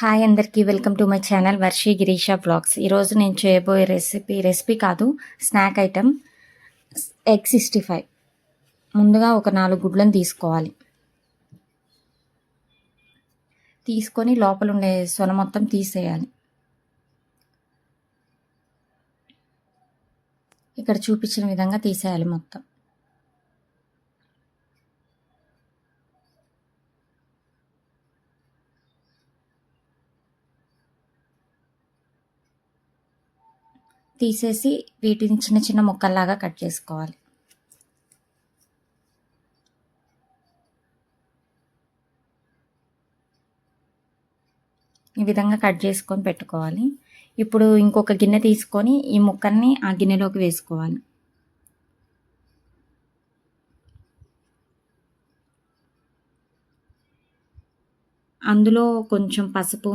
Hi అందరికీ welcome to my channel Varshi Girisha blogs. ఈరోజు నేను చేయబోయే రెసిపీ కాదు, స్నాక్ ఐటమ్ ఎగ్ 65. ముందుగా ఒక 4 గుడ్లను తీసుకొని లోపల ఉండే సొన మొత్తం తీసేయాలి. ఇక్కడ చూపించిన విధంగా తీసేయాలి మొత్తం. తీసేసి వీటిని చిన్న చిన్న ముక్కల్లాగా కట్ చేసుకోవాలి. ఈ విధంగా కట్ చేసుకొని పెట్టుకోవాలి. ఇప్పుడు ఇంకొక గిన్నె తీసుకొని ఈ ముక్కల్ని ఆ గిన్నెలోకి వేసుకోవాలి. అందులో కొంచెం పసుపు,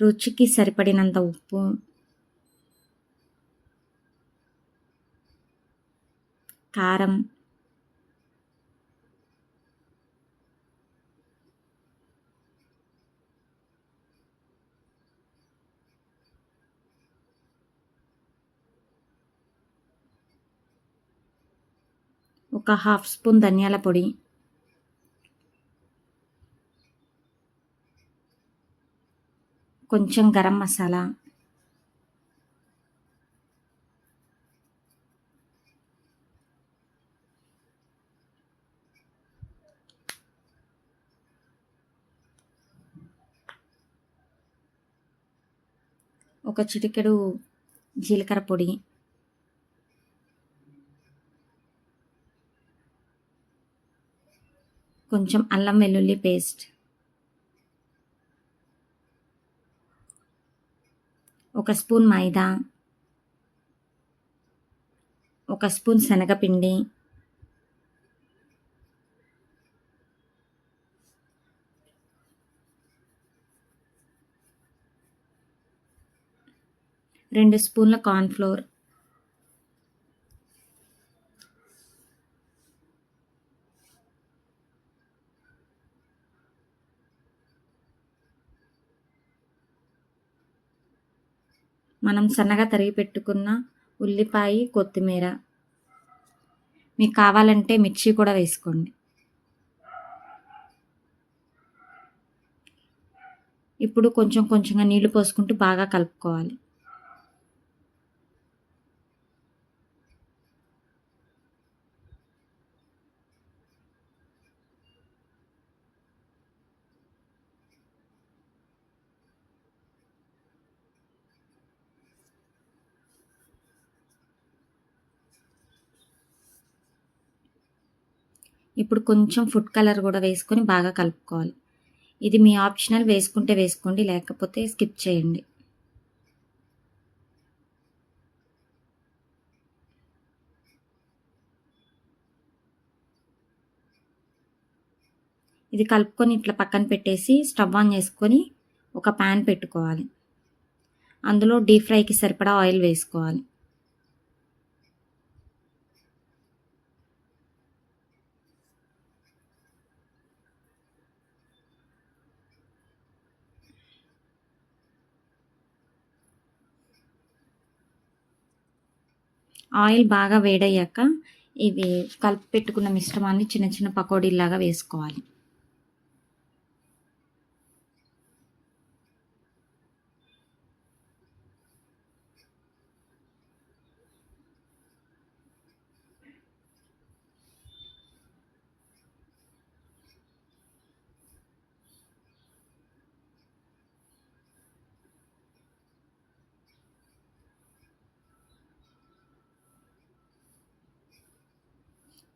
రుచికి సరిపడినంత ఉప్పు, కారం, ఒక హాఫ్ స్పూన్ ధనియాల పొడి, కొంచెం గరం మసాలా, ఒక చిటికెడు జీలకర్ర పొడి, కొంచెం అల్లం వెల్లుల్లి పేస్ట్, ఒక స్పూన్ మైదా, ఒక స్పూన్ శనగపిండి, రెండు స్పూన్ల కార్న్ఫ్లోర్, మనం సన్నగా తరిగి పెట్టుకున్న ఉల్లిపాయ, కొత్తిమీర, మీకు కావాలంటే మిర్చి కూడా వేసుకోండి. ఇప్పుడు కొంచెం కొంచెంగా నీళ్లు పోసుకుంటూ బాగా కలుపుకోవాలి. ఇప్పుడు కొంచెం ఫుడ్ కలర్ కూడా వేసుకొని బాగా కలుపుకోవాలి. ఇది మీ ఆప్షనల్, వేసుకుంటే వేసుకోండి, లేకపోతే స్కిప్ చేయండి. ఇది కలుపుకొని ఇట్లా పక్కన పెట్టేసి స్టవ్ ఆన్ చేసుకొని ఒక ప్యాన్ పెట్టుకోవాలి. అందులో డీప్ ఫ్రైకి సరిపడా ఆయిల్ వేసుకోవాలి. ఆయిల్ బాగా వేడయ్యాక ఇవి కలిపి పెట్టుకున్న మిశ్రమాన్ని చిన్న చిన్న పకోడీలాగా వేసుకోవాలి.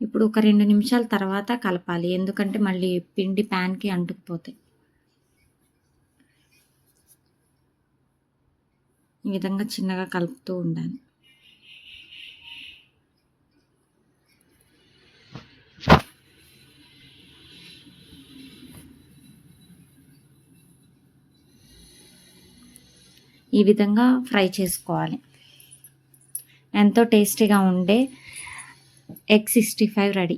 ఇప్పుడు ఒక 2 నిమిషాల తర్వాత కలపాలి, ఎందుకంటే మళ్ళీ పిండి ప్యాన్కి అంటుకుపోతాయి. ఈ విధంగా చిన్నగా కలుపుతూ ఉండాలి. ఈ విధంగా ఫ్రై చేసుకోవాలి. ఎంతో టేస్టీగా ఉండే ఎగ్ 65 రెడీ.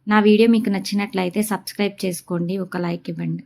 నా వీడియో మీకు నచ్చినట్లయితే సబ్స్క్రైబ్ చేసుకోండి. ఒక లైక్ ఇవ్వండి.